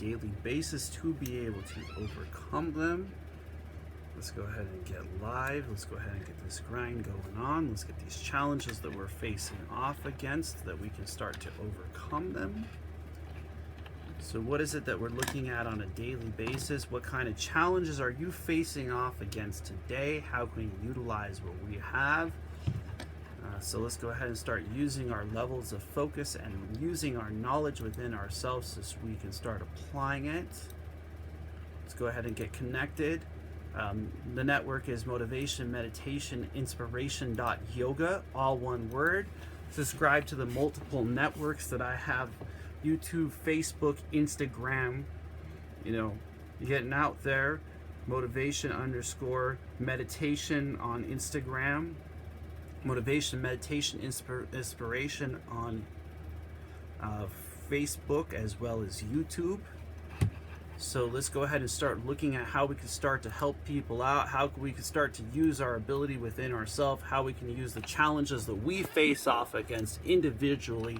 daily basis to be able to overcome them. Let's go ahead and get live. Let's go ahead and get this grind going on. Let's get these challenges that we're facing off against so that we can start to overcome them. So what is it that we're looking at on a daily basis? What kind of challenges are you facing off against today? How can we utilize what we have? So let's go ahead and start using our levels of focus and using our knowledge within ourselves so we can start applying it. Let's go ahead and get connected. The network is Motivation, Meditation, Inspiration.yoga, all one word. Subscribe to the multiple networks that I have: YouTube, Facebook, Instagram. You're getting out there. Motivation_meditation on Instagram. Motivation, Meditation, Inspiration on Facebook as well as YouTube. So let's go ahead and start looking at how we can start to help people out, how we can start to use our ability within ourselves, how we can use the challenges that we face off against individually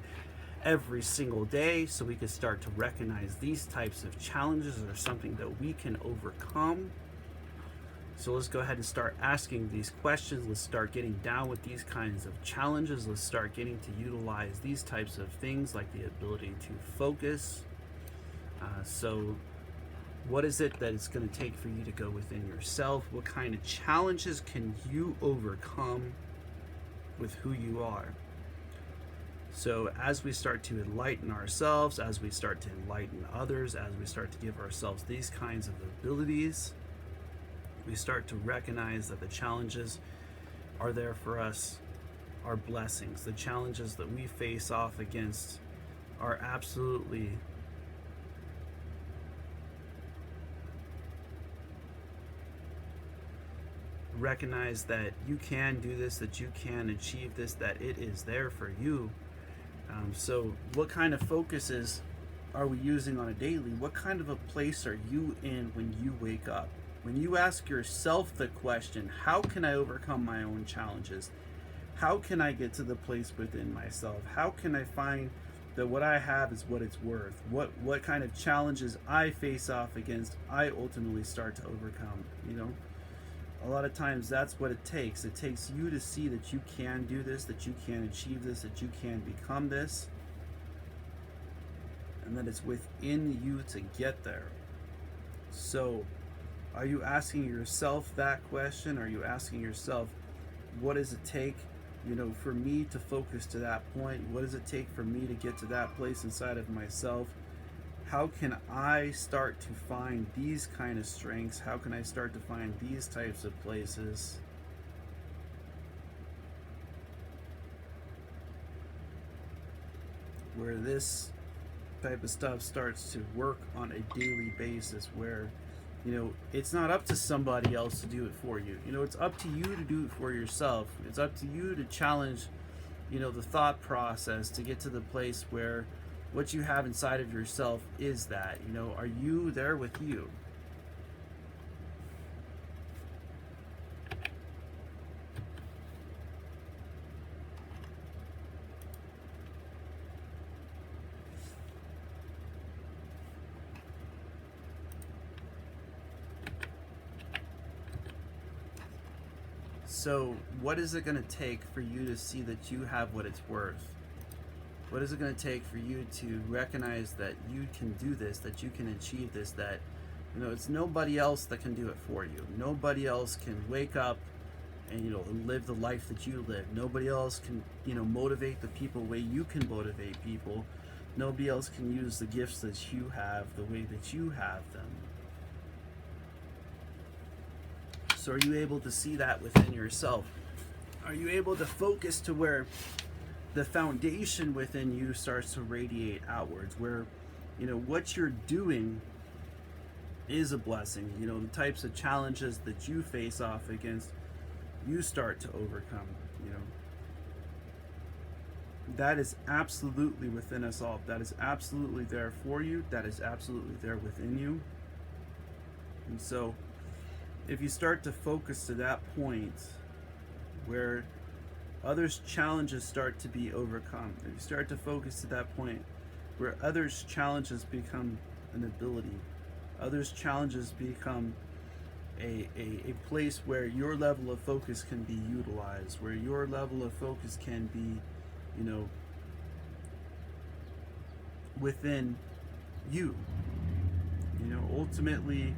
every single day, so we can start to recognize these types of challenges are something that we can overcome. So let's go ahead and start asking these questions. Let's start getting down with these kinds of challenges. Let's start getting to utilize these types of things like the ability to focus. So what is it that it's going to take for you to go within yourself? What kind of challenges can you overcome with who you are? So as we start to enlighten ourselves, as we start to enlighten others, as we start to give ourselves these kinds of abilities, we start to recognize that the challenges are there for us, are blessings. The challenges that we face off against are absolutely recognize that you can do this, that you can achieve this, that it is there for you. So what kind of focuses are we using on a daily? What kind of a place are you in when you wake up? When you ask yourself the question, how can I overcome my own challenges? How can I get to the place within myself? How can I find that what I have is what it's worth? What kind of challenges I face off against, I ultimately start to overcome, A lot of times that's what it takes. It takes you to see that you can do this, that you can achieve this, that you can become this, and that it's within you to get there. So are you asking yourself that question? Are you asking yourself, what does it take, for me to focus to that point? What does it take for me to get to that place inside of myself? How can I start to find these kind of strengths? How can I start to find these types of places? Where this type of stuff starts to work on a daily basis, where it's not up to somebody else to do it for you. It's up to you to do it for yourself. It's up to you to challenge, the thought process to get to the place where what you have inside of yourself is that, are you there with you? So what is it going to take for you to see that you have what it's worth? What is it going to take for you to recognize that you can do this, that you can achieve this, that, it's nobody else that can do it for you. Nobody else can wake up and, live the life that you live. Nobody else can, motivate the people the way you can motivate people. Nobody else can use the gifts that you have the way that you have them. So are you able to see that within yourself? Are you able to focus to where the foundation within you starts to radiate outwards, where what you're doing is a blessing? The types of challenges that you face off against, you start to overcome. That is absolutely within us all. That is absolutely there for you. That is absolutely there within you. And so if you start to focus to that point where others' challenges start to be overcome, if you start to focus to that point where others' challenges become an ability. Others' challenges become a place where your level of focus can be utilized, where your level of focus can be, you know, within you. You know, ultimately,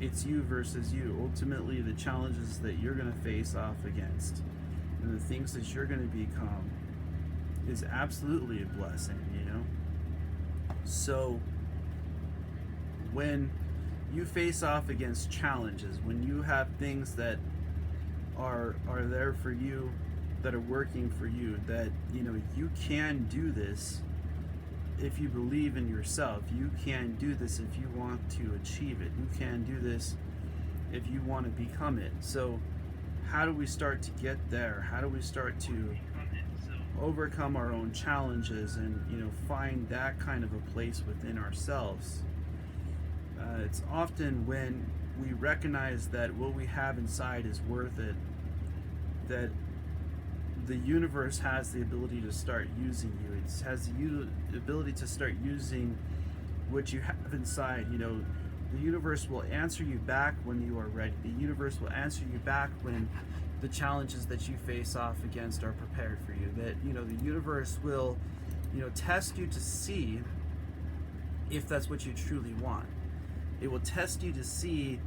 it's you versus you. Ultimately, the challenges that you're going to face off against and the things that you're going to become is absolutely a blessing, you know? So, when you face off against challenges, when you have things that are there for you, that are working for you, that, you know, you can do this if you believe in yourself. You can do this if you want to achieve it. You can do this if you want to become it. So how do we start to get there? How do we start to overcome our own challenges and, you know, find that kind of a place within ourselves? It's often when we recognize that what we have inside is worth it, that the universe has the ability to start using you. It has the ability to start using what you have inside. You know, the universe will answer you back when you are ready. The universe will answer you back when the challenges that you face off against are prepared for you. That, you know, the universe will, you know, test you to see if that's what you truly want. It will test you to see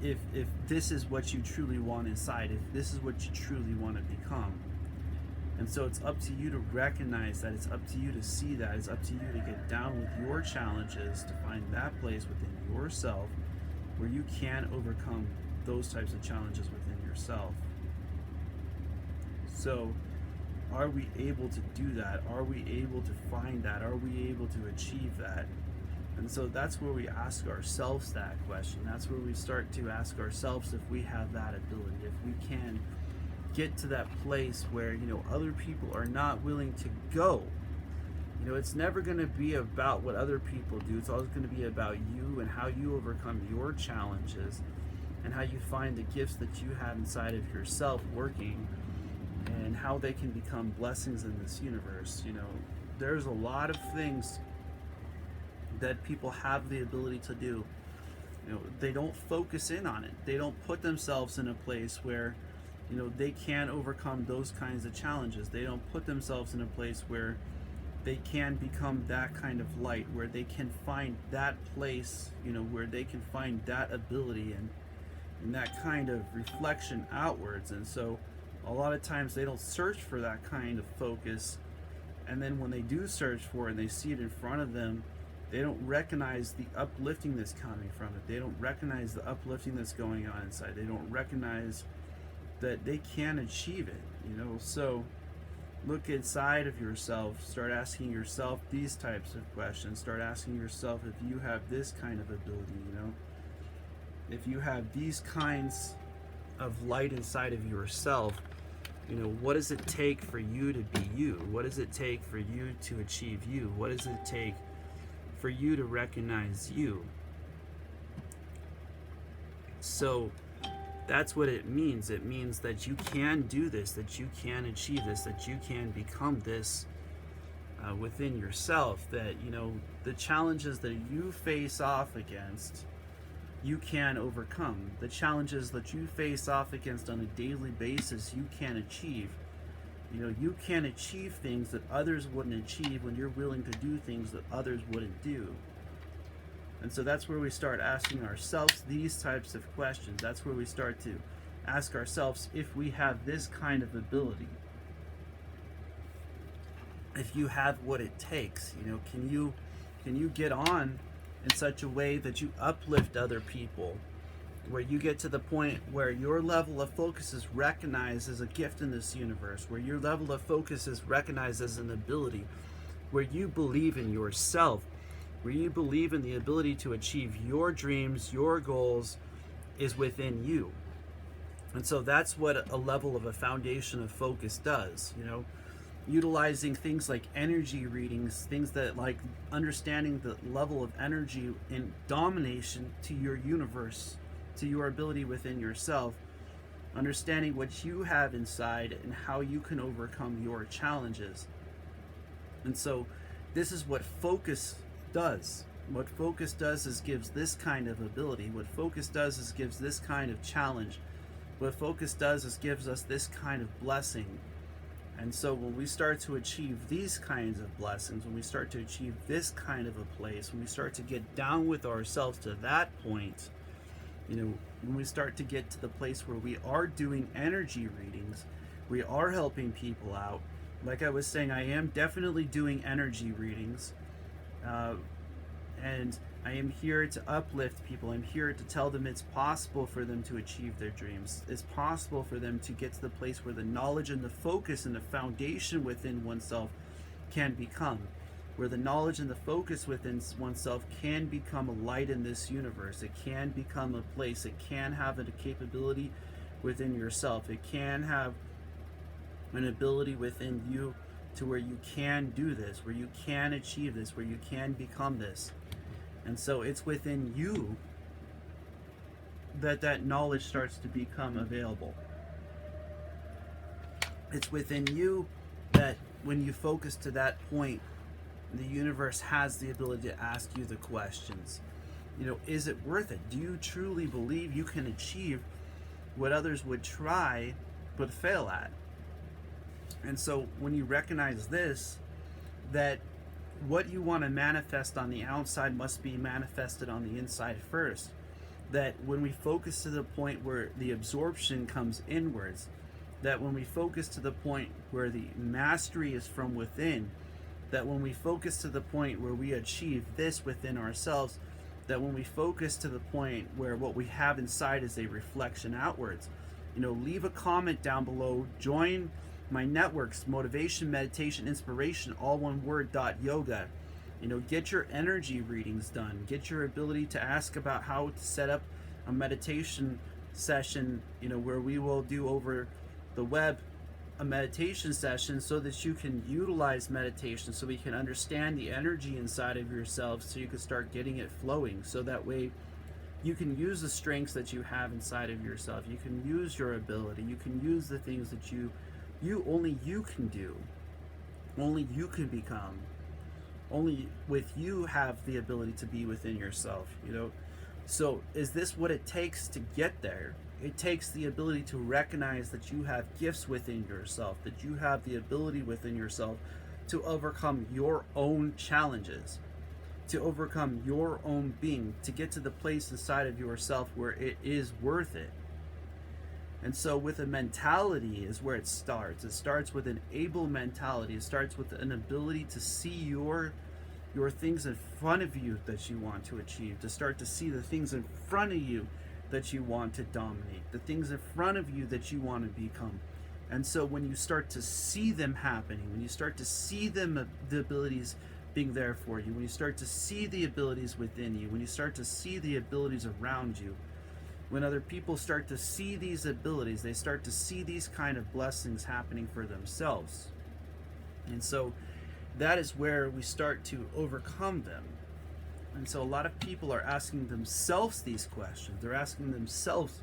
if this is what you truly want inside, if this is what you truly want to become. And so it's up to you to recognize that. It's up to you to see that. It's up to you to get down with your challenges, to find that place within yourself where you can overcome those types of challenges within yourself. So, are we able to do that? Are we able to find that? Are we able to achieve that? And so that's where we ask ourselves that question. That's where we start to ask ourselves if we have that ability, if we can get to that place where, you know, other people are not willing to go. You know, it's never going to be about what other people do. It's always going to be about you and how you overcome your challenges and how you find the gifts that you have inside of yourself working and how they can become blessings in this universe. You know, there's a lot of things that people have the ability to do. You know, they don't focus in on it. They don't put themselves in a place where, you know, they can overcome those kinds of challenges. They don't put themselves in a place where they can become that kind of light, where they can find that place, you know, where they can find that ability and that kind of reflection outwards. And so a lot of times they don't search for that kind of focus. And then when they do search for it and they see it in front of them, they don't recognize the uplifting that's coming from it. They don't recognize the uplifting that's going on inside. They don't recognize that they can achieve it, you know. So look inside of yourself, start asking yourself these types of questions. Start asking yourself if you have this kind of ability, you know, if you have these kinds of light inside of yourself. You know, what does it take for you to be you? What does it take for you to achieve you? What does it take for you to recognize you? So that's what it means. It means that you can do this, that you can achieve this, that you can become this within yourself. That, you know, the challenges that you face off against, you can overcome. The challenges that you face off against on a daily basis, you can achieve. You know, you can achieve things that others wouldn't achieve when you're willing to do things that others wouldn't do. And so that's where we start asking ourselves these types of questions. That's where we start to ask ourselves if we have this kind of ability. If you have what it takes, you know, can you get on in such a way that you uplift other people, where you get to the point where your level of focus is recognized as a gift in this universe, where your level of focus is recognized as an ability, where you believe in yourself, where you believe in the ability to achieve your dreams, your goals is within you. And so that's what a level of a foundation of focus does, you know, utilizing things like energy readings, things that like understanding the level of energy in domination to your universe, to your ability within yourself, understanding what you have inside and how you can overcome your challenges. And so this is what focus does. What focus does is gives this kind of ability. What focus does is gives this kind of challenge. What focus does is gives us this kind of blessing. And so when we start to achieve these kinds of blessings, when we start to achieve this kind of a place, when we start to get down with ourselves to that point, when we start to get to the place where we are doing energy readings, we are helping people out. Like I was saying, I am definitely doing energy readings. And I am here to uplift people. I'm here to tell them it's possible for them to achieve their dreams. It's possible for them to get to the place where the knowledge and the focus and the foundation within oneself can become. Where the knowledge and the focus within oneself can become a light in this universe. It can become a place. It can have a capability within yourself. It can have an ability within you to where you can do this, where you can achieve this, where you can become this. And so it's within you that knowledge starts to become available. It's within you that when you focus to that point, the universe has the ability to ask you the questions. Is it worth it? Do you truly believe you can achieve what others would try but fail at? And so when you recognize this, that what you want to manifest on the outside must be manifested on the inside first. That when we focus to the point where the absorption comes inwards, that when we focus to the point where the mastery is from within, that when we focus to the point where we achieve this within ourselves, that when we focus to the point where what we have inside is a reflection outwards. Leave a comment down below, join my networks, motivation, meditation, inspiration, all one word, .yoga. Get your energy readings done. Get your ability to ask about how to set up a meditation session, where we will do over the web a meditation session so that you can utilize meditation, so we can understand the energy inside of yourself, so you can start getting it flowing, so that way you can use the strengths that you have inside of yourself. You can use your ability. You can use the things that only you can do, only you can become, only with you have the ability to be within yourself. So is this what it takes to get there? It takes the ability to recognize that you have gifts within yourself, that you have the ability within yourself to overcome your own challenges, to overcome your own being, to get to the place inside of yourself where it is worth it. And so with a mentality is where it starts. It starts with an able mentality. It starts with an ability to see your things in front of you that you want to achieve, to start to see the things in front of you that you want to dominate, the things in front of you that you want to become. And so when you start to see them happening, when you start to see them, the abilities being there for you, when you start to see the abilities within you, when you start to see the abilities around you, when other people start to see these abilities, they start to see these kind of blessings happening for themselves. And so that is where we start to overcome them. And so a lot of people are asking themselves these questions. They're asking themselves,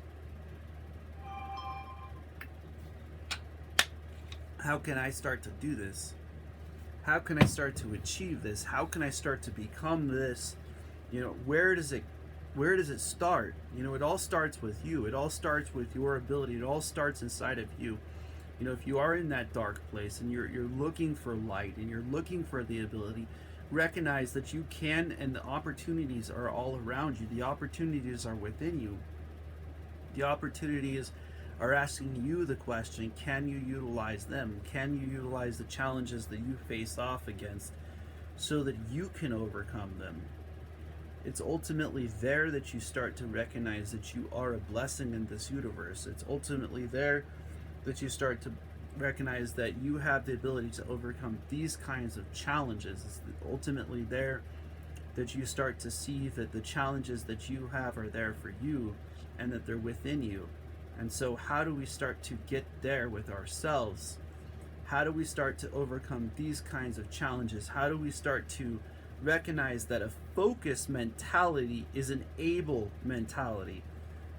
how can I start to do this? How can I start to achieve this? How can I start to become this? Where does it start? It all starts with you. It all starts with your ability. It all starts inside of you. If you are in that dark place and you're looking for light and you're looking for the ability, recognize that you can, and the opportunities are all around you. The opportunities are within you. The opportunities are asking you the question, can you utilize them? Can you utilize the challenges that you face off against so that you can overcome them? It's ultimately there that you start to recognize that you are a blessing in this universe. It's ultimately there that you start to recognize that you have the ability to overcome these kinds of challenges. It's ultimately there that you start to see that the challenges that you have are there for you and that they're within you. And so how do we start to get there with ourselves? How do we start to overcome these kinds of challenges? How do we start to recognize that a focused mentality is an able mentality?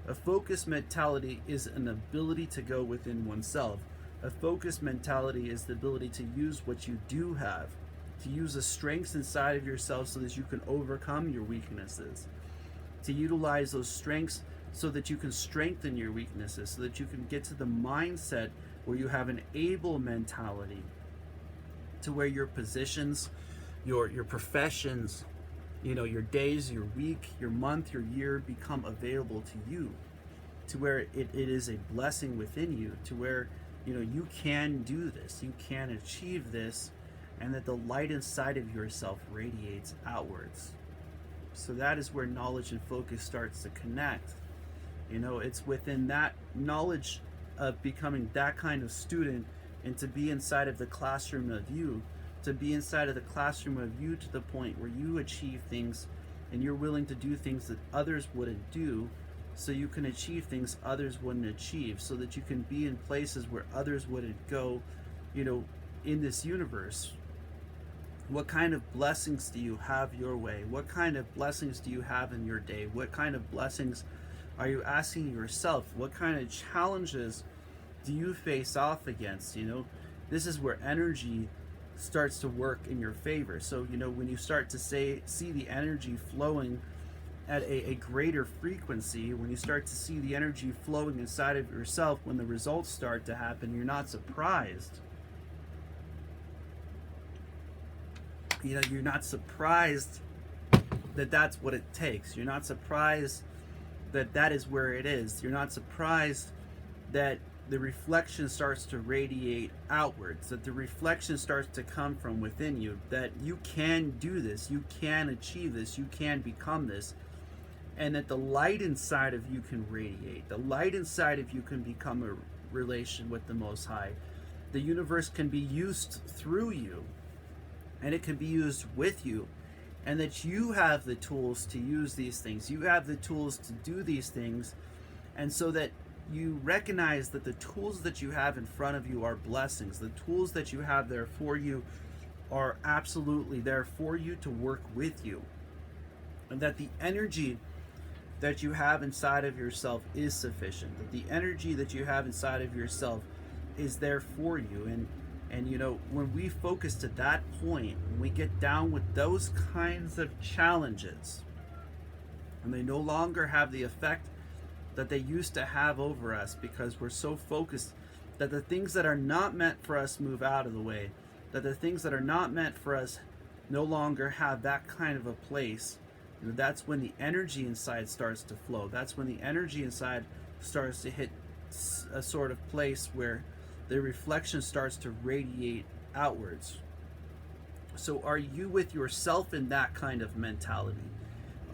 A focused mentality is an ability to go within oneself. A focused mentality is the ability to use what you do have. to use the strengths inside of yourself so that you can overcome your weaknesses, to utilize those strengths so that you can strengthen your weaknesses, so that you can get to the mindset where you have an able mentality, to where your positions, your professions, your days, your week, your month, your year become available to you, to where it is a blessing within you, to where you can do this, you can achieve this, and that the light inside of yourself radiates outwards. So that is where knowledge and focus starts to connect. It's within that knowledge of becoming that kind of student, and to be inside of the classroom of you, to be inside of the classroom of you to the point where you achieve things and you're willing to do things that others wouldn't do, so you can achieve things others wouldn't achieve, so that you can be in places where others wouldn't go, in this universe. What kind of blessings do you have your way? What kind of blessings do you have in your day? What kind of blessings are you asking yourself? What kind of challenges do you face off against? This is where energy starts to work in your favor. So, when you start to see the energy flowing at a greater frequency, when you start to see the energy flowing inside of yourself, when the results start to happen, you're not surprised. You're not surprised that that's what it takes. You're not surprised that that is where it is. You're not surprised that the reflection starts to radiate outwards, that the reflection starts to come from within you, that you can do this, you can achieve this, you can become this, and that the light inside of you can radiate. The light inside of you can become a relation with the Most High. The universe can be used through you, and it can be used with you, and that you have the tools to use these things. You have the tools to do these things, and so that you recognize that the tools that you have in front of you are blessings. The tools that you have there for you are absolutely there for you to work with you, and that the energy that you have inside of yourself is sufficient, that the energy that you have inside of yourself is there for you. And when we focus to that point, when we get down with those kinds of challenges, and they no longer have the effect that they used to have over us, because we're so focused that the things that are not meant for us move out of the way, that the things that are not meant for us no longer have that kind of a place, that's when the energy inside starts to flow. That's when the energy inside starts to hit a sort of place where the reflection starts to radiate outwards. So are you with yourself in that kind of mentality?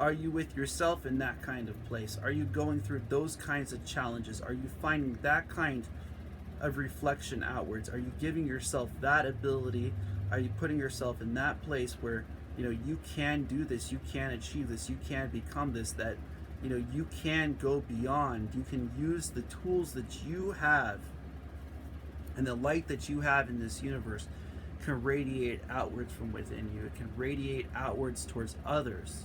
Are you with yourself in that kind of place? Are you going through those kinds of challenges? Are you finding that kind of reflection outwards? Are you giving yourself that ability? Are you putting yourself in that place where you can do this, you can achieve this, you can become this, that you can go beyond, you can use the tools that you have, and the light that you have in this universe can radiate outwards from within you. It can radiate outwards towards others.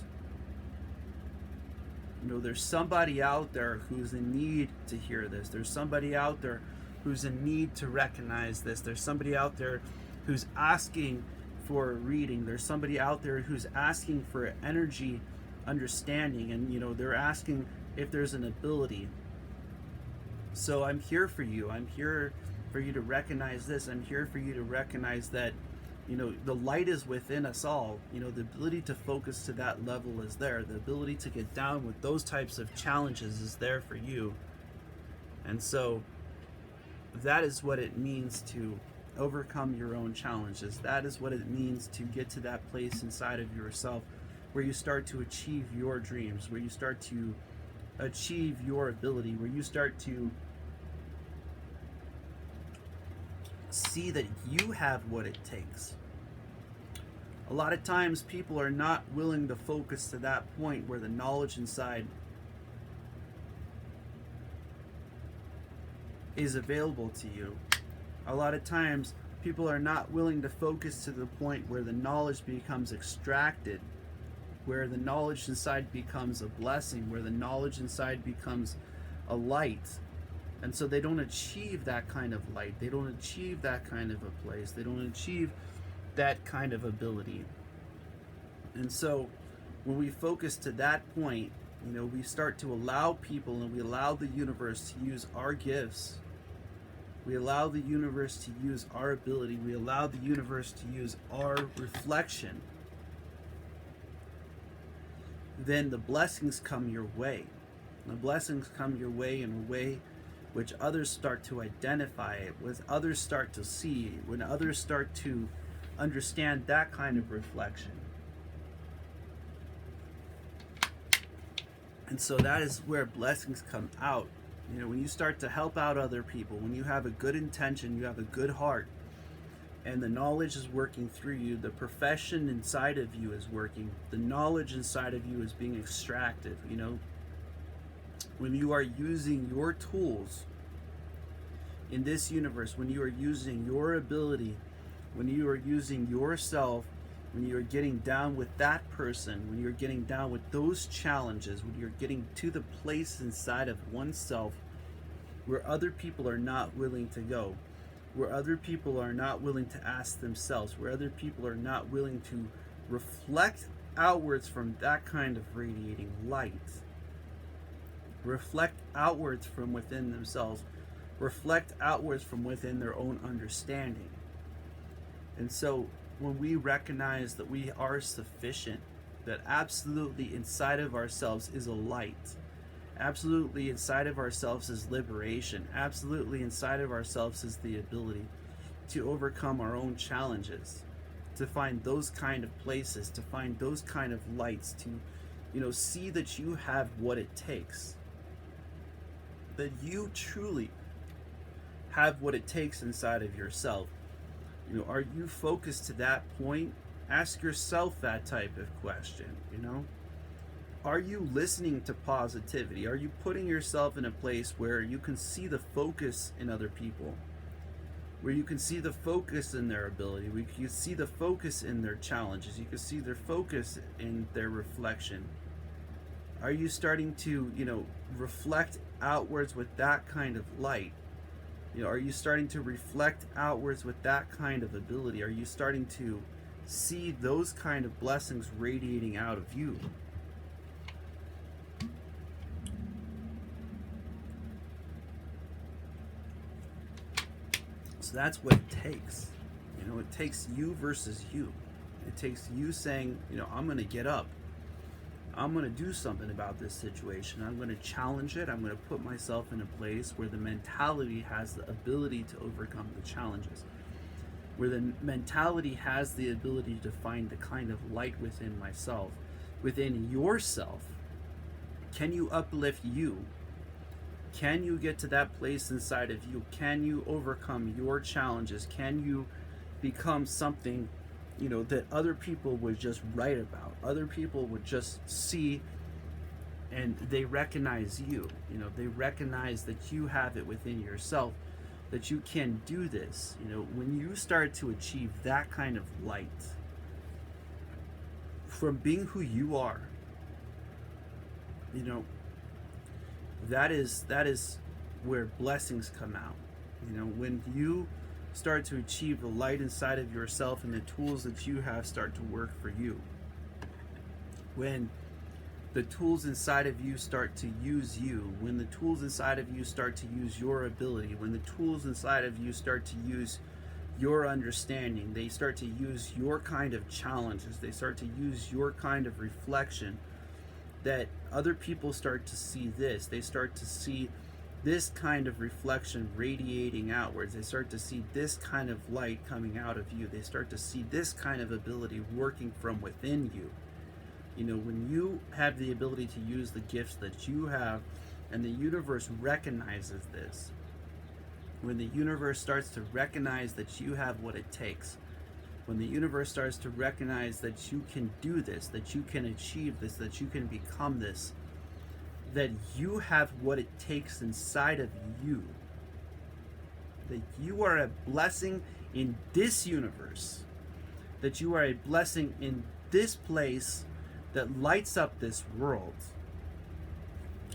There's somebody out there who's in need to hear this. There's somebody out there who's in need to recognize this. There's somebody out there who's asking for a reading. There's somebody out there who's asking for energy understanding, and they're asking if there's an ability. So I'm here for you. I'm here for you to recognize this. I'm here for you to recognize that the light is within us all. The ability to focus to that level is there. The ability to get down with those types of challenges is there for you. And so that is what it means to overcome your own challenges. That is what it means to get to that place inside of yourself where you start to achieve your dreams, where you start to achieve your ability, where you start to see that you have what it takes. A lot of times people are not willing to focus to that point where the knowledge inside is available to you. A lot of times people are not willing to focus to the point where the knowledge becomes extracted, where the knowledge inside becomes a blessing, where the knowledge inside becomes a light. And so they don't achieve that kind of light. They don't achieve that kind of a place. They don't achieve that kind of ability. And so when we focus to that point, we start to allow people and we allow the universe to use our gifts. We allow the universe to use our ability. We allow the universe to use our reflection. Then the blessings come your way. The blessings come your way in a way which others start to identify it, when others start to see, when others start to understand that kind of reflection. And so that is where blessings come out. When you start to help out other people, when you have a good intention, you have a good heart, and the knowledge is working through you, the profession inside of you is working, the knowledge inside of you is being extracted. When you are using your tools in this universe, when you are using your ability, when you are using yourself, when you're getting down with that person, when you're getting down with those challenges, when you're getting to the place inside of oneself where other people are not willing to go, where other people are not willing to ask themselves, where other people are not willing to reflect outwards from that kind of radiating light, reflect outwards from within themselves, reflect outwards from within their own understanding. And so when we recognize that we are sufficient, that absolutely inside of ourselves is a light, absolutely inside of ourselves is liberation, absolutely inside of ourselves is the ability to overcome our own challenges, to find those kind of places, to find those kind of lights, to see that you have what it takes, that you truly have what it takes inside of yourself. Are you focused to that point? Ask yourself that type of question. Are you listening to positivity? Are you putting yourself in a place where you can see the focus in other people, where you can see the focus in their ability, where you can see the focus in their challenges, you can see their focus in their reflection? Are you starting to reflect outwards with that kind of light? Are you starting to reflect outwards with that kind of ability? Are you starting to see those kind of blessings radiating out of you? So that's what it takes. It takes you versus you. It takes you saying, I'm going to get up. I'm going to do something about this situation. I'm going to challenge it. I'm going to put myself in a place where the mentality has the ability to overcome the challenges, where the mentality has the ability to find the kind of light within myself, within yourself. Can you uplift you? Can you get to that place inside of you? Can you overcome your challenges? Can you become something that other people would just write about, other people would just see, and they recognize you. They recognize that you have it within yourself, that you can do this. When you start to achieve that kind of light from being who you are, that is where blessings come out. When you start to achieve the light inside of yourself and the tools that you have start to work for you, when the tools inside of you start to use you, when the tools inside of you start to use your ability, when the tools inside of you start to use your understanding, they start to use your kind of challenges, they start to use your kind of reflection, that other people start to see this. They start to see this kind of reflection radiating outwards. They start to see this kind of light coming out of you. They start to see this kind of ability working from within you. When you have the ability to use the gifts that you have, and the universe recognizes this, when the universe starts to recognize that you have what it takes, when the universe starts to recognize that you can do this, that you can achieve this, that you can become this, that you have what it takes inside of you, that you are a blessing in this universe, that you are a blessing in this place that lights up this world,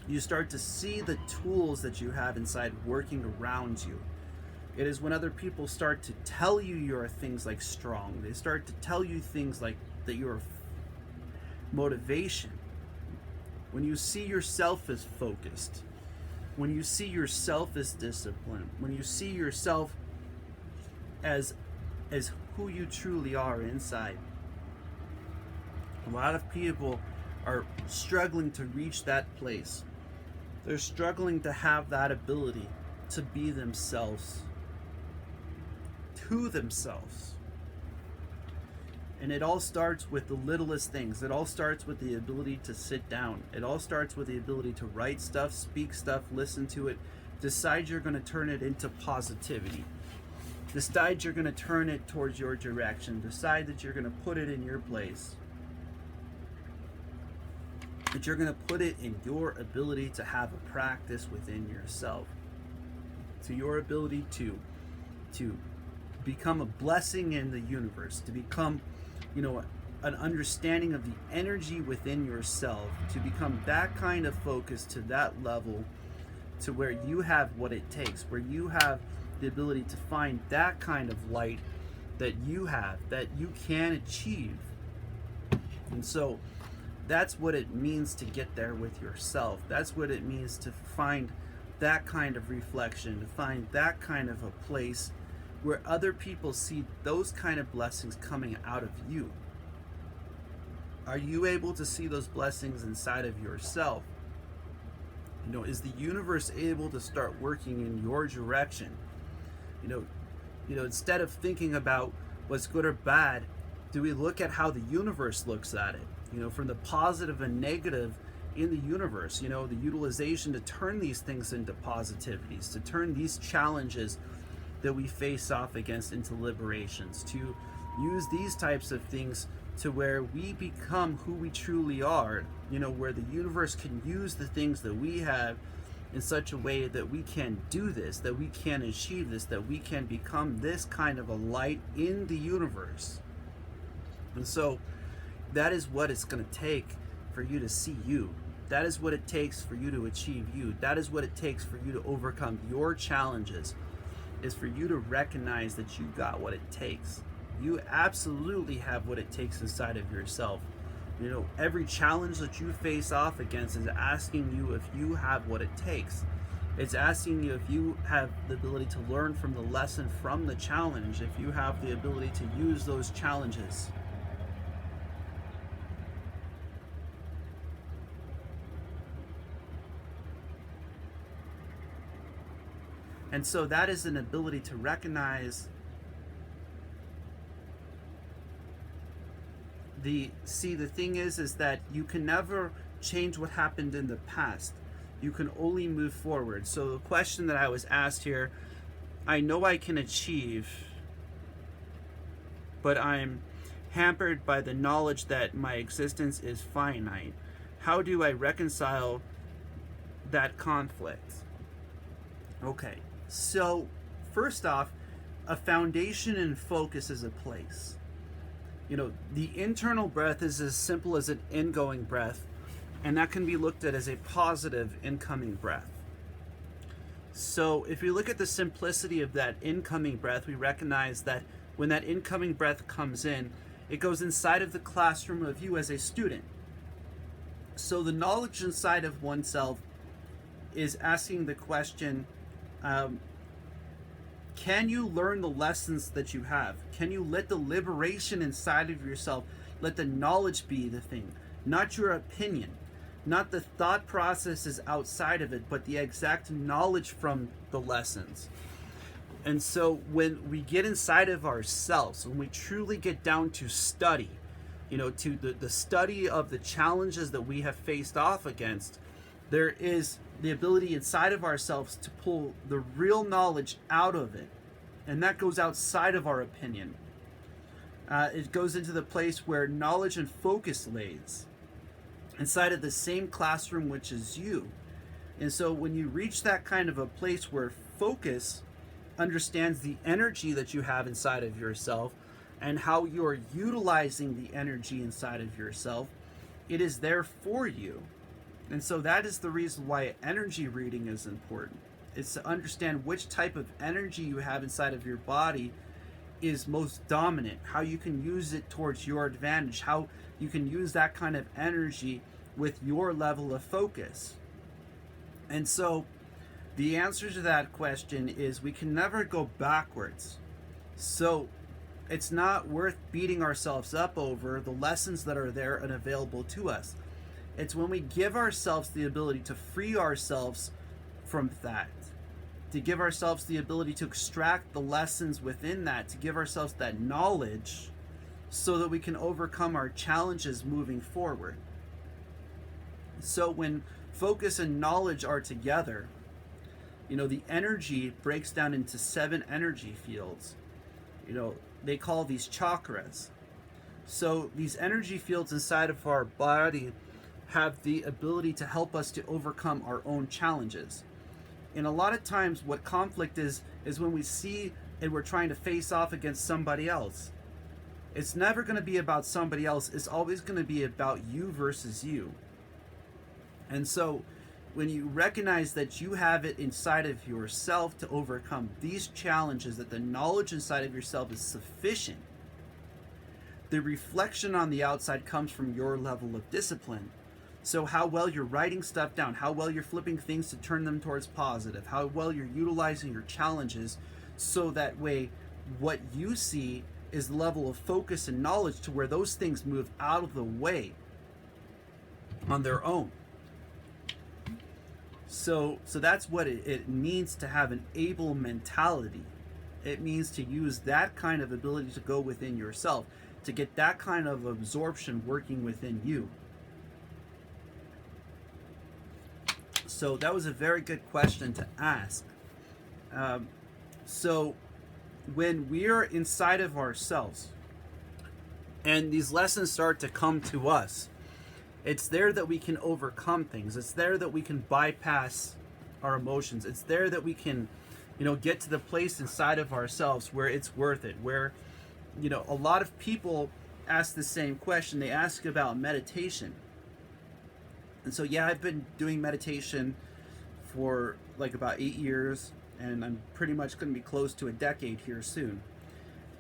you start to see the tools that you have inside working around you. It is when other people start to tell you you're things like strong. They start to tell you things like that you're motivation. When you see yourself as focused, when you see yourself as disciplined, when you see yourself as who you truly are inside. A lot of people are struggling to reach that place. They're struggling to have that ability to be themselves, to themselves. And it all starts with the littlest things. It all starts with the ability to sit down. It all starts with the ability to write stuff, speak stuff, listen to it, decide you're going to turn it into positivity. Decide you're going to turn it towards your direction. Decide that you're going to put it in your place. That you're going to put it in your ability to have a practice within yourself. To your ability to become a blessing in the universe, to become, an understanding of the energy within yourself, to become that kind of focus to that level, to where you have what it takes, where you have the ability to find that kind of light that you have, that you can achieve. And so that's what it means to get there with yourself. That's what it means to find that kind of reflection, to find that kind of a place where other people see those kind of blessings coming out of you. Are you able to see those blessings inside of yourself? Is the universe able to start working in your direction? Instead of thinking about what's good or bad, do we look at how the universe looks at it? From the positive and negative in the universe, the utilization to turn these things into positivities, to turn these challenges that we face off against into liberations, to use these types of things to where we become who we truly are, where the universe can use the things that we have in such a way that we can do this, that we can achieve this, that we can become this kind of a light in the universe. And so that is what it's going to take for you to see you. That is what it takes for you to achieve you. That is what it takes for you to overcome your challenges, is for you to recognize that you got what it takes. You absolutely have what it takes inside of yourself. Every challenge that you face off against is asking you if you have what it takes. It's asking you if you have the ability to learn from the lesson from the challenge, if you have the ability to use those challenges. And so that is an ability to recognize the thing is that you can never change what happened in the past. You can only move forward. So the question that I was asked here, I know I can achieve, but I'm hampered by the knowledge that my existence is finite. How do I reconcile that conflict? Okay, so first off, a foundation and focus is a place. The internal breath is as simple as an ingoing breath, and that can be looked at as a positive incoming breath. So if we look at the simplicity of that incoming breath, we recognize that when that incoming breath comes in, it goes inside of the classroom of you as a student. So the knowledge inside of oneself is asking the question, can you learn the lessons that you have? Can you let the liberation inside of yourself, let the knowledge be the thing, not your opinion, not the thought processes outside of it, but the exact knowledge from the lessons. And so when we get inside of ourselves, when we truly get down to study, to the study of the challenges that we have faced off against, there is the ability inside of ourselves to pull the real knowledge out of it. And that goes outside of our opinion. It goes into the place where knowledge and focus lays, inside of the same classroom which is you. And so when you reach that kind of a place where focus understands the energy that you have inside of yourself and how you're utilizing the energy inside of yourself, it is there for you. And so that is the reason why energy reading is important. It's to understand which type of energy you have inside of your body is most dominant, how you can use it towards your advantage, how you can use that kind of energy with your level of focus. And so the answer to that question is we can never go backwards. So it's not worth beating ourselves up over the lessons that are there and available to us. It's when we give ourselves the ability to free ourselves from that, to give ourselves the ability to extract the lessons within that, to give ourselves that knowledge so that we can overcome our challenges moving forward. So when focus and knowledge are together, the energy breaks down into 7 energy fields. They call these chakras. So these energy fields inside of our body have the ability to help us to overcome our own challenges. And a lot of times what conflict is when we see and we're trying to face off against somebody else. It's never going to be about somebody else. It's always going to be about you versus you. And so when you recognize that you have it inside of yourself to overcome these challenges, that the knowledge inside of yourself is sufficient, the reflection on the outside comes from your level of discipline. So how well you're writing stuff down, how well you're flipping things to turn them towards positive, how well you're utilizing your challenges, so that way what you see is the level of focus and knowledge to where those things move out of the way on their own. So that's what it means to have an able mentality. It means to use that kind of ability to go within yourself, to get that kind of absorption working within you. So that was a very good question to ask. So when we're inside of ourselves and these lessons start to come to us, it's there that we can overcome things. It's there that we can bypass our emotions. It's there that we can, get to the place inside of ourselves where it's worth it. Where, a lot of people ask the same question. They ask about meditation. And so, I've been doing meditation for like about 8 years, and I'm pretty much going to be close to a decade here soon.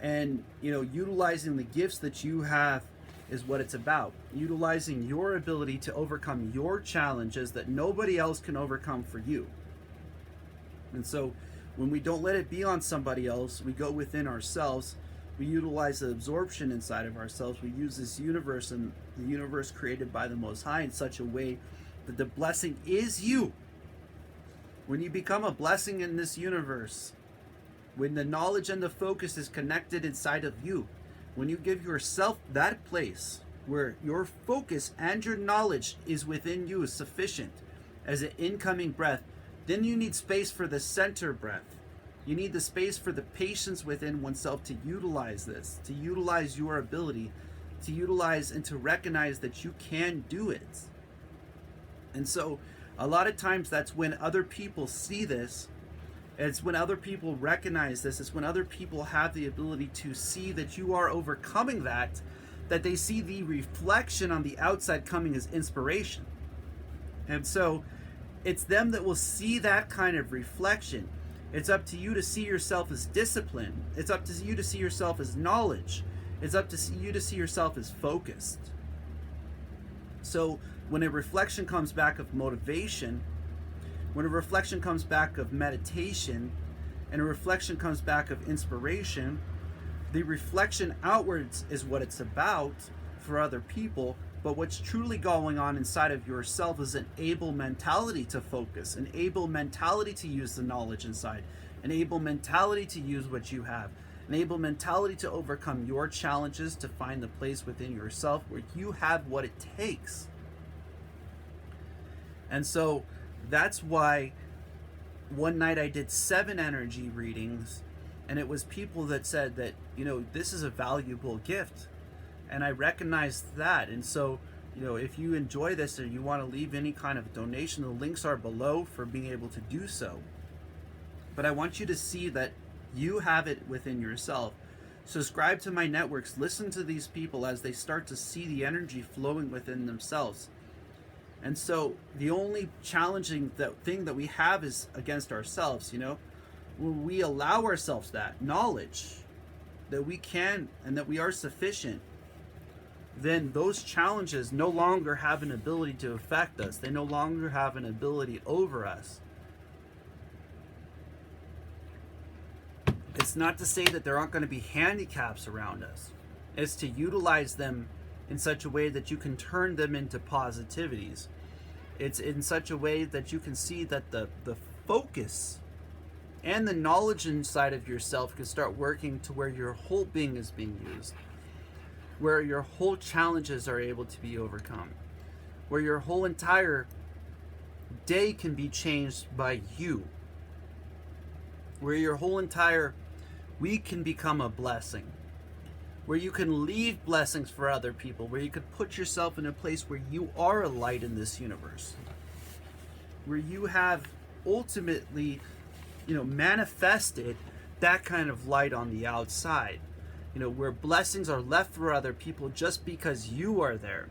And, utilizing the gifts that you have is what it's about. Utilizing your ability to overcome your challenges that nobody else can overcome for you. And so when we don't let it be on somebody else, we go within ourselves. We utilize the absorption inside of ourselves. We use this universe and the universe created by the Most High in such a way that the blessing is you. When you become a blessing in this universe, when the knowledge and the focus is connected inside of you, when you give yourself that place where your focus and your knowledge is within you is sufficient as an incoming breath, then you need space for the center breath. You need the space for the patience within oneself to utilize this, to utilize your ability, to utilize and to recognize that you can do it. And so a lot of times that's when other people see this. It's when other people recognize this. It's when other people have the ability to see that you are overcoming that they see the reflection on the outside coming as inspiration. And so it's them that will see that kind of reflection. It's up to you to see yourself as discipline. It's up to you to see yourself as knowledge. It's up to you to see yourself as focused. So when a reflection comes back of motivation, when a reflection comes back of meditation, and a reflection comes back of inspiration, the reflection outwards is what it's about for other people. But what's truly going on inside of yourself is an able mentality to focus, an able mentality to use the knowledge inside, an able mentality to use what you have, an able mentality to overcome your challenges, to find the place within yourself where you have what it takes. And so that's why one night I did 7 energy readings, and it was people that said that, this is a valuable gift. And I recognized that. And so, if you enjoy this or you want to leave any kind of donation, the links are below for being able to do so. But I want you to see that you have it within yourself. Subscribe to my networks. Listen to these people as they start to see the energy flowing within themselves. And so the only challenging thing that we have is against ourselves, you know? When we allow ourselves that knowledge that we can and that we are sufficient, then those challenges no longer have an ability to affect us. They no longer have an ability over us. It's not to say that there aren't going to be handicaps around us. It's to utilize them in such a way that you can turn them into positivities. It's in such a way that you can see that the focus and the knowledge inside of yourself can start working to where your whole being is being used, where your whole challenges are able to be overcome, where your whole entire day can be changed by you, where your whole entire week can become a blessing, where you can leave blessings for other people, where you could put yourself in a place where you are a light in this universe, where you have ultimately, manifested that kind of light on the outside, where blessings are left for other people just because you are there.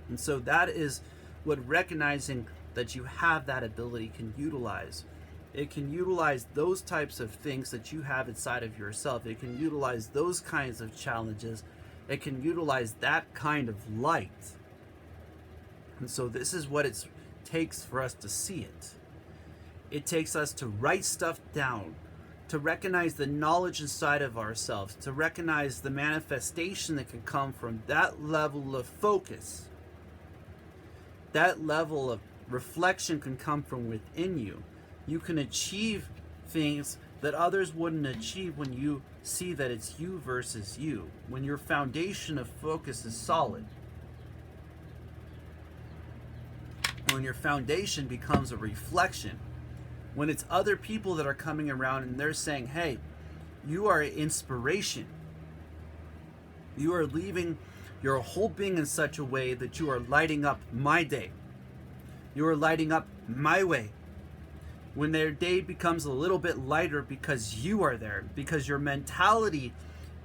And so that is what recognizing that you have that ability can utilize. It can utilize those types of things that you have inside of yourself. It can utilize those kinds of challenges. It can utilize that kind of light. And so this is what it takes for us to see it. It takes us to write stuff down, to recognize the knowledge inside of ourselves, to recognize the manifestation that can come from that level of focus. That level of reflection can come from within you. You can achieve things that others wouldn't achieve when you see that it's you versus you, when your foundation of focus is solid. When your foundation becomes a reflection, when it's other people that are coming around and they're saying, hey, you are an inspiration. You are leaving your whole being in such a way that you are lighting up my day. You are lighting up my way. When their day becomes a little bit lighter because you are there, because your mentality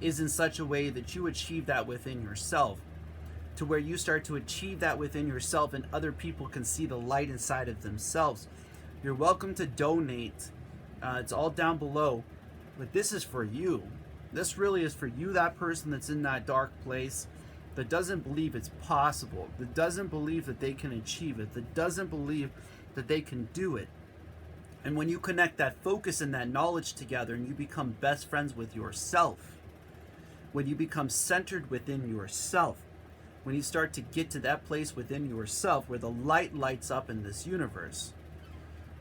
is in such a way that you achieve that within yourself, to where you start to achieve that within yourself and other people can see the light inside of themselves. You're welcome to donate. It's all down below. But this is for you. This really is for you, that person that's in that dark place, that doesn't believe it's possible, that doesn't believe that they can achieve it, that doesn't believe that they can do it. And when you connect that focus and that knowledge together and you become best friends with yourself, when you become centered within yourself, when you start to get to that place within yourself where the light lights up in this universe,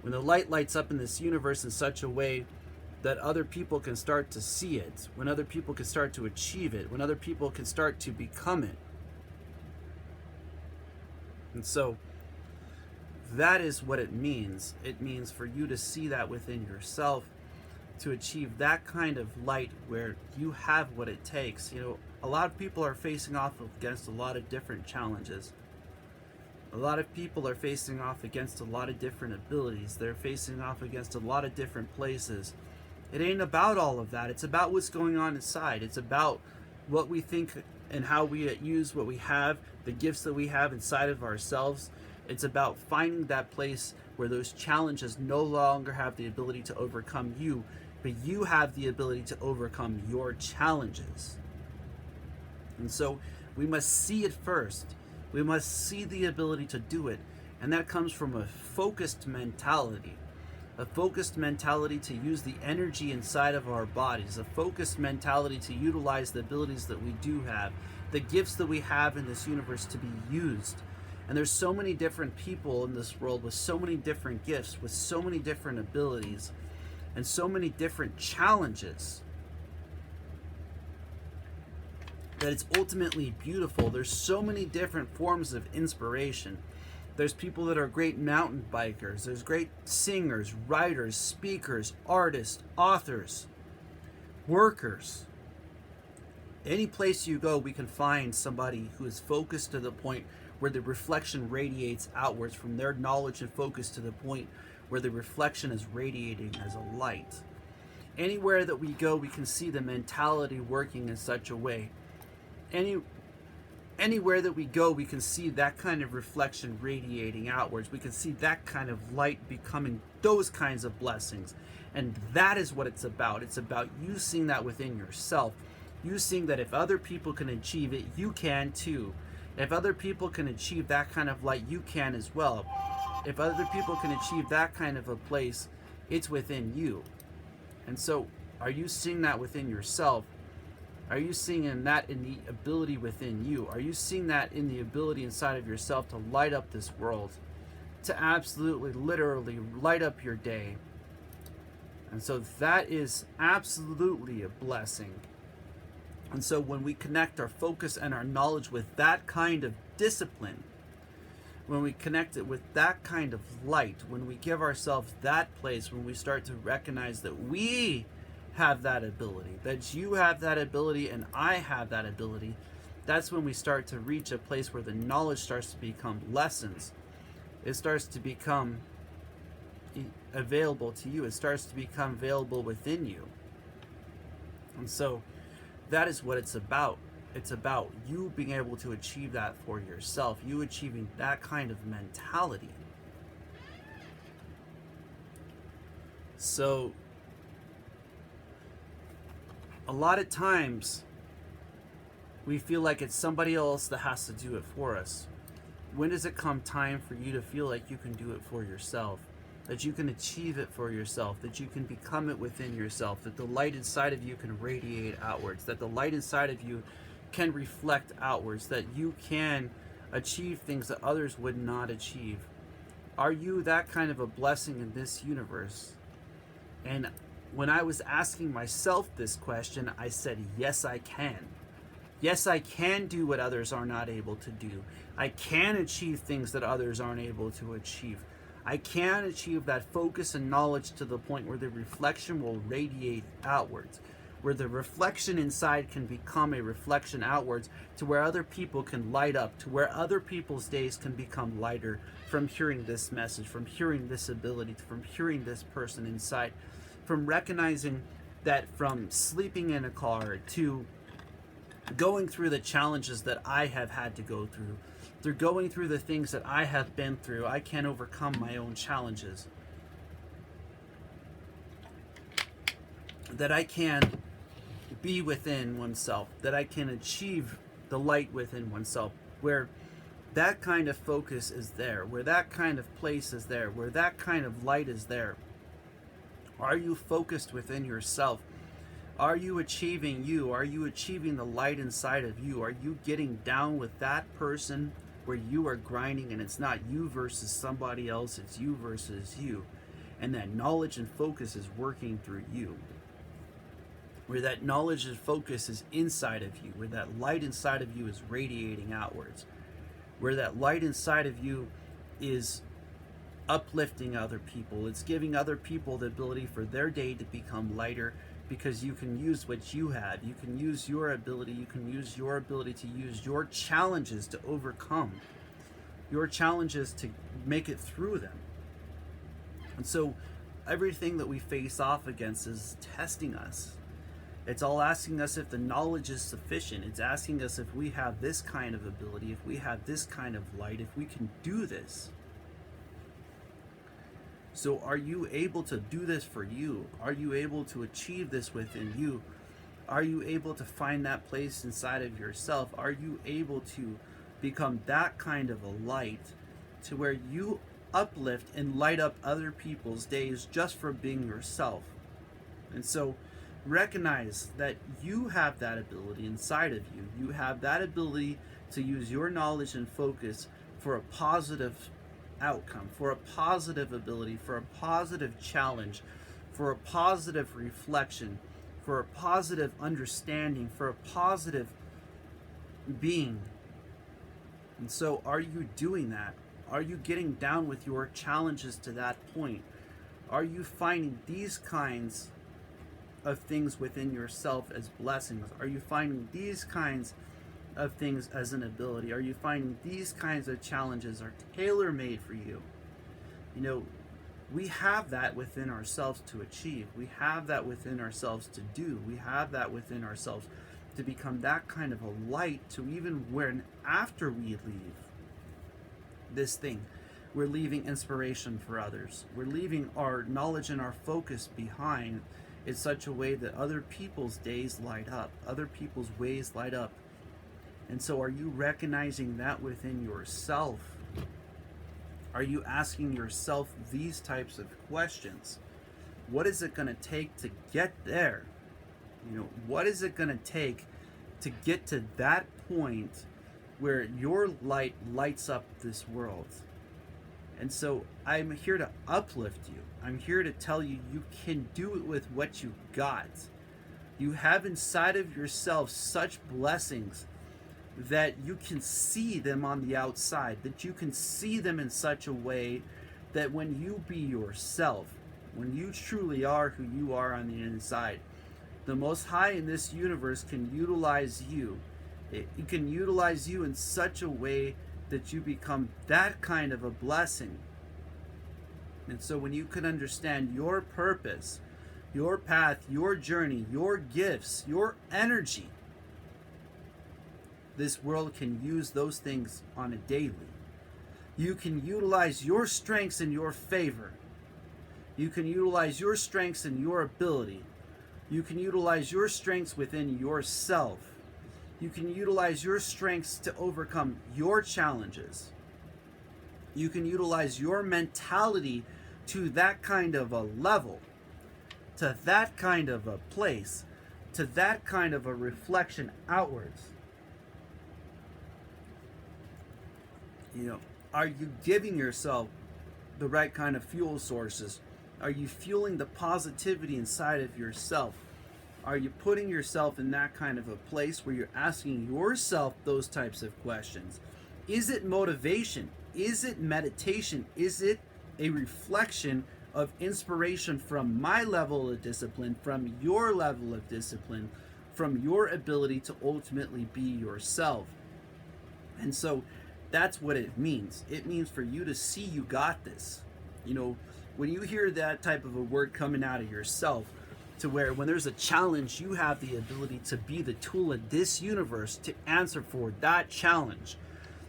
when the light lights up in this universe in such a way that other people can start to see it, when other people can start to achieve it, when other people can start to become it. And so that is what it means. It means for you to see that within yourself, to achieve that kind of light where you have what it takes. A lot of people are facing off against a lot of different challenges. A lot of people are facing off against a lot of different abilities. They're facing off against a lot of different places. It ain't about all of that. It's about what's going on inside. It's about what we think and how we use what we have, the gifts that we have inside of ourselves. It's about finding that place where those challenges no longer have the ability to overcome you, but you have the ability to overcome your challenges. And so we must see it first. We must see the ability to do it. And that comes from a focused mentality. A focused mentality to use the energy inside of our bodies. A focused mentality to utilize the abilities that we do have. The gifts that we have in this universe to be used. And there's so many different people in this world with so many different gifts, with so many different abilities, and so many different challenges, that it's ultimately beautiful. There's so many different forms of inspiration. There's people that are great mountain bikers. There's great singers, writers, speakers, artists, authors, workers. Any place you go, we can find somebody who is focused to the point where the reflection radiates outwards from their knowledge and focus to the point where the reflection is radiating as a light. Anywhere that we go, we can see the mentality working in such a way. Anywhere that we go, we can see that kind of reflection radiating outwards. We can see that kind of light becoming those kinds of blessings. And that is what it's about. It's about you seeing that within yourself. You seeing that if other people can achieve it, you can too. If other people can achieve that kind of light, you can as well. If other people can achieve that kind of a place, it's within you. And so, are you seeing that within yourself? Are you seeing that in the ability within you? Are you seeing that in the ability inside of yourself to light up this world? To absolutely, literally light up your day. And so that is absolutely a blessing. And so when we connect our focus and our knowledge with that kind of discipline, when we connect it with that kind of light, when we give ourselves that place, when we start to recognize that we have that ability, that you have that ability and I have that ability, that's when we start to reach a place where the knowledge starts to become lessons. It starts to become available to you. It starts to become available within you. And so that is what it's about. It's about you being able to achieve that for yourself, you achieving that kind of mentality. So a lot of times we feel like it's somebody else that has to do it for us. When does it come time for you to feel like you can do it for yourself? That you can achieve it for yourself, that you can become it within yourself, that the light inside of you can radiate outwards, that the light inside of you can reflect outwards, that you can achieve things that others would not achieve. Are you that kind of a blessing in this universe? And when I was asking myself this question, I said, yes, I can. Yes, I can do what others are not able to do. I can achieve things that others aren't able to achieve. I can achieve that focus and knowledge to the point where the reflection will radiate outwards, where the reflection inside can become a reflection outwards, to where other people can light up, to where other people's days can become lighter from hearing this message, from hearing this ability, from hearing this person inside, from recognizing that from sleeping in a car to going through the challenges that I have had to go through going through the things that I have been through, I can overcome my own challenges. That I can be within oneself, that I can achieve the light within oneself, where that kind of focus is there, where that kind of place is there, where that kind of light is there. Are you focused within yourself? Are you achieving you? Are you achieving the light inside of you? Are you getting down with that person where you are grinding and it's not you versus somebody else, it's you versus you? And that knowledge and focus is working through you. Where that knowledge and focus is inside of you, where that light inside of you is radiating outwards, where that light inside of you is uplifting other people. It's giving other people the ability for their day to become lighter, because you can use what you have. You can use your ability. You can use your ability to use your challenges to overcome your challenges, to make it through them. And so everything that we face off against is testing us. It's all asking us if the knowledge is sufficient. It's asking us if we have this kind of ability, if we have this kind of light, if we can do this. So are you able to do this for you? Are you able to achieve this within you? Are you able to find that place inside of yourself? Are you able to become that kind of a light to where you uplift and light up other people's days just for being yourself? And so recognize that you have that ability inside of you. You have that ability to use your knowledge and focus for a positive outcome, for a positive ability, for a positive challenge, for a positive reflection, for a positive understanding, for a positive being. And so are you doing that? Are you getting down with your challenges to that point? Are you finding these kinds of things within yourself as blessings? Are you finding these kinds of things as an ability? Are you finding these kinds of challenges are tailor-made for you? You know, we have that within ourselves to achieve. We have that within ourselves to do. We have that within ourselves to become that kind of a light to even when after we leave this thing, we're leaving inspiration for others. We're leaving our knowledge and our focus behind in such a way that other people's days light up, other people's ways light up. And so are you recognizing that within yourself? Are you asking yourself these types of questions? What is it going to take to get there? What is it going to take to get to that point where your light lights up this world? And so I'm here to uplift you. I'm here to tell you you can do it with what you got. You have inside of yourself such blessings that you can see them on the outside, that you can see them in such a way that when you be yourself, when you truly are who you are on the inside, the Most High in this universe can utilize you. It can utilize you in such a way that you become that kind of a blessing. And so when you can understand your purpose, your path, your journey, your gifts, your energy, this world can use those things on a daily. You can utilize your strengths in your favor. You can utilize your strengths and your ability. You can utilize your strengths within yourself. You can utilize your strengths to overcome your challenges. You can utilize your mentality to that kind of a level, to that kind of a place, to that kind of a reflection outwards. Are you giving yourself the right kind of fuel sources? Are you fueling the positivity inside of yourself? Are you putting yourself in that kind of a place where you're asking yourself those types of questions? Is it motivation? Is it meditation? Is it a reflection of inspiration from my level of discipline, from your level of discipline, from your ability to ultimately be yourself? And so that's what it means. It means for you to see you got this. When you hear that type of a word coming out of yourself, to where when there's a challenge, you have the ability to be the tool in this universe to answer for that challenge.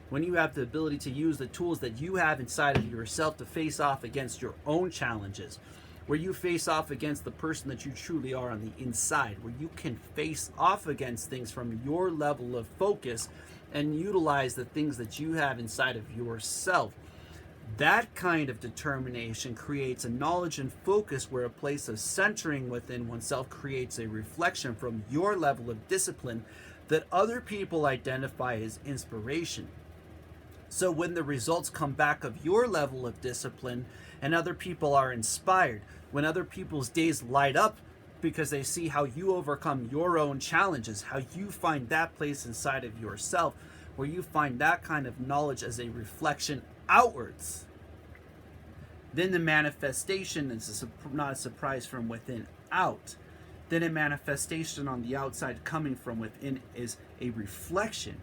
When you have the ability to use the tools that you have inside of yourself to face off against your own challenges, where you face off against the person that you truly are on the inside, where you can face off against things from your level of focus and utilize the things that you have inside of yourself. That kind of determination creates a knowledge and focus where a place of centering within oneself creates a reflection from your level of discipline that other people identify as inspiration. So when the results come back of your level of discipline and other people are inspired, when other people's days light up because they see how you overcome your own challenges, how you find that place inside of yourself where you find that kind of knowledge as a reflection outwards, then the manifestation is not a surprise from within out. Then a manifestation on the outside coming from within is a reflection.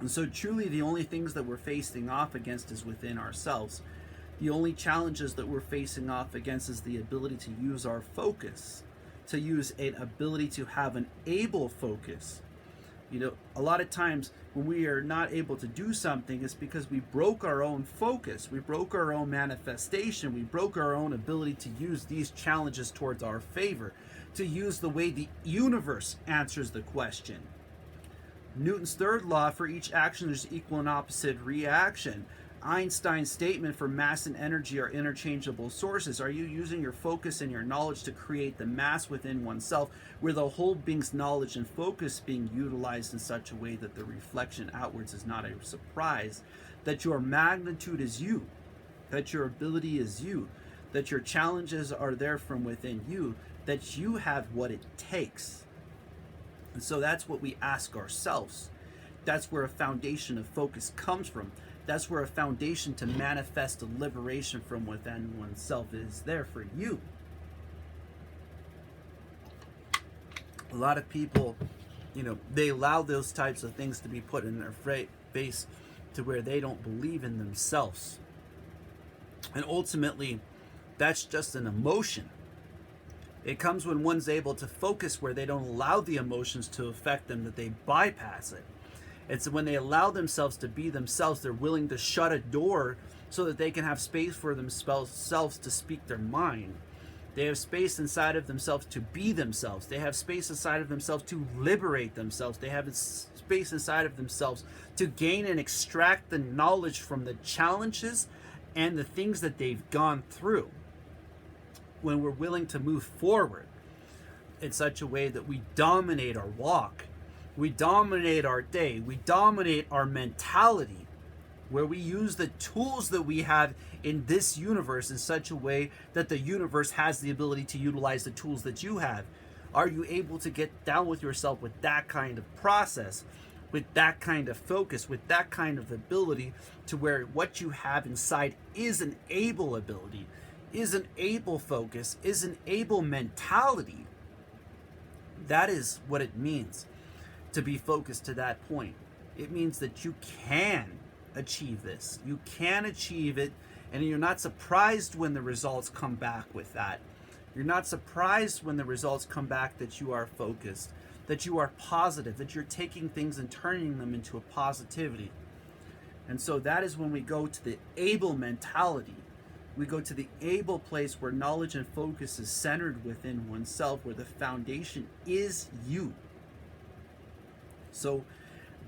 And so truly the only things that we're facing off against is within ourselves. The only challenges that we're facing off against is the ability to use our focus, to use an ability to have an able focus. A lot of times when we are not able to do something, it's because we broke our own focus. We broke our own manifestation. We broke our own ability to use these challenges towards our favor, to use the way the universe answers the question. Newton's third law, for each action there's equal and opposite reaction. Einstein's statement for mass and energy are interchangeable sources. Are you using your focus and your knowledge to create the mass within oneself, where the whole being's knowledge and focus being utilized in such a way that the reflection outwards is not a surprise, that your magnitude is you, that your ability is you, that your challenges are there from within you, that you have what it takes? And so that's what we ask ourselves. That's where a foundation of focus comes from. That's where a foundation to manifest a liberation from within oneself is there for you. A lot of people, they allow those types of things to be put in their face to where they don't believe in themselves. And ultimately, that's just an emotion. It comes when one's able to focus where they don't allow the emotions to affect them, that they bypass it. It's when they allow themselves to be themselves, they're willing to shut a door so that they can have space for themselves to speak their mind. They have space inside of themselves to be themselves. They have space inside of themselves to liberate themselves. They have space inside of themselves to gain and extract the knowledge from the challenges and the things that they've gone through. When we're willing to move forward in such a way that we dominate our walk, we dominate our day, we dominate our mentality, where we use the tools that we have in this universe in such a way that the universe has the ability to utilize the tools that you have. Are you able to get down with yourself with that kind of process, with that kind of focus, with that kind of ability, to where what you have inside is an able ability, is an able focus, is an able mentality? That is what it means to be focused to that point. It means that you can achieve this. You can achieve it, and you're not surprised when the results come back with that. You're not surprised when the results come back that you are focused, that you are positive, that you're taking things and turning them into a positivity. And so that is when we go to the able mentality. We go to the able place where knowledge and focus is centered within oneself, where the foundation is you. So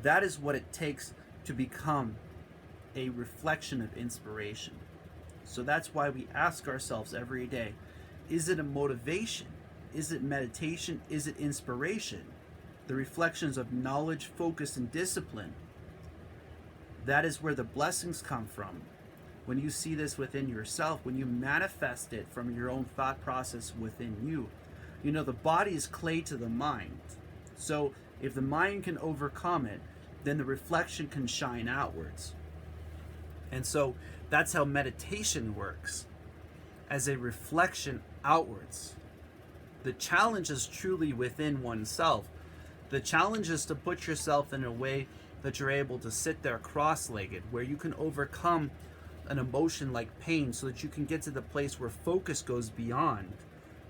that is what it takes to become a reflection of inspiration. So that's why we ask ourselves every day, is it a motivation? Is it meditation? Is it inspiration? The reflections of knowledge, focus, and discipline. That is where the blessings come from. When you see this within yourself, when you manifest it from your own thought process within you, you know, the body is clay to the mind. So if the mind can overcome it, then the reflection can shine outwards. And so that's how meditation works, as a reflection outwards. The challenge is truly within oneself. The challenge is to put yourself in a way that you're able to sit there cross-legged, where you can overcome an emotion like pain, so that you can get to the place where focus goes beyond,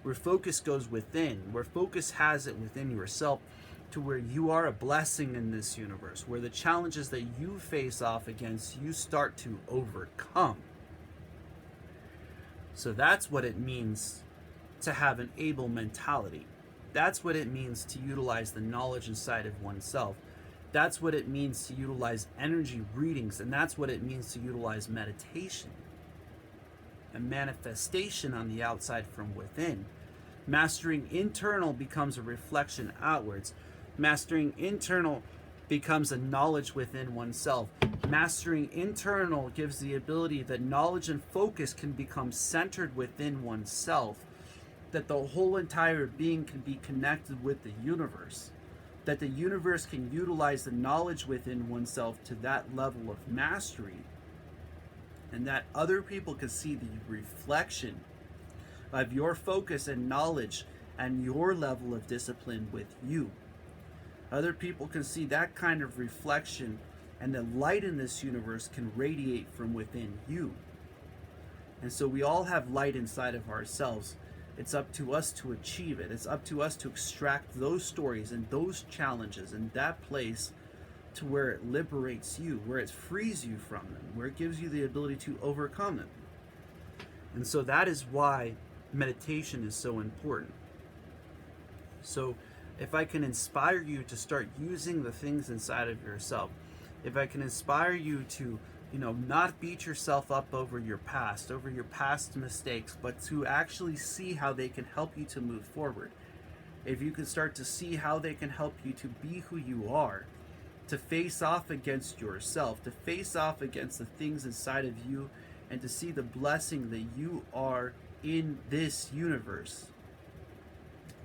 where focus goes within, where focus has it within yourself, to where you are a blessing in this universe, where the challenges that you face off against, you start to overcome. So that's what it means to have an able mentality. That's what it means to utilize the knowledge inside of oneself. That's what it means to utilize energy readings, and that's what it means to utilize meditation. And manifestation on the outside from within. Mastering internal becomes a reflection outwards. Mastering internal becomes a knowledge within oneself. Mastering internal gives the ability that knowledge and focus can become centered within oneself, that the whole entire being can be connected with the universe, that the universe can utilize the knowledge within oneself to that level of mastery, and that other people can see the reflection of your focus and knowledge and your level of discipline with you. Other people can see that kind of reflection, and the light in this universe can radiate from within you. And so we all have light inside of ourselves. It's up to us to achieve it. It's up to us to extract those stories and those challenges and that place to where it liberates you, where it frees you from them, where it gives you the ability to overcome them. And so that is why meditation is so important. So if I can inspire you to start using the things inside of yourself, if I can inspire you to, not beat yourself up over your past mistakes, but to actually see how they can help you to move forward. If you can start to see how they can help you to be who you are, to face off against yourself, to face off against the things inside of you, and to see the blessing that you are in this universe,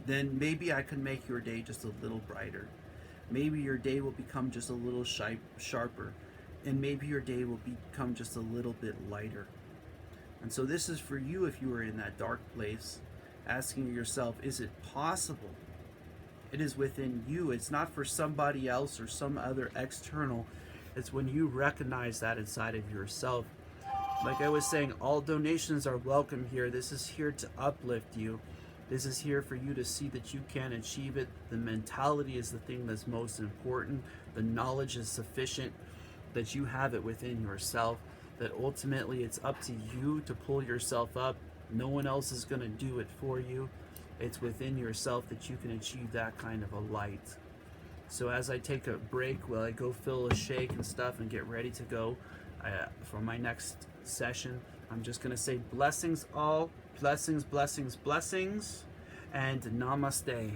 then maybe I can make your day just a little brighter. Maybe your day will become just a little sharper, and maybe your day will become just a little bit lighter. And so this is for you if you are in that dark place, asking yourself, is it possible? It is within you. It's not for somebody else or some other external. It's when you recognize that inside of yourself. Like I was saying, all donations are welcome here. This is here to uplift you. This is here for you to see that you can achieve it. The mentality is the thing that's most important. The knowledge is sufficient, that you have it within yourself, that ultimately it's up to you to pull yourself up. No one else is going to do it for you. It's within yourself that you can achieve that kind of a light. So as I take a break while I go fill a shake and stuff and get ready to go for my next session, I'm just going to say blessings all, blessings, blessings, blessings, and namaste.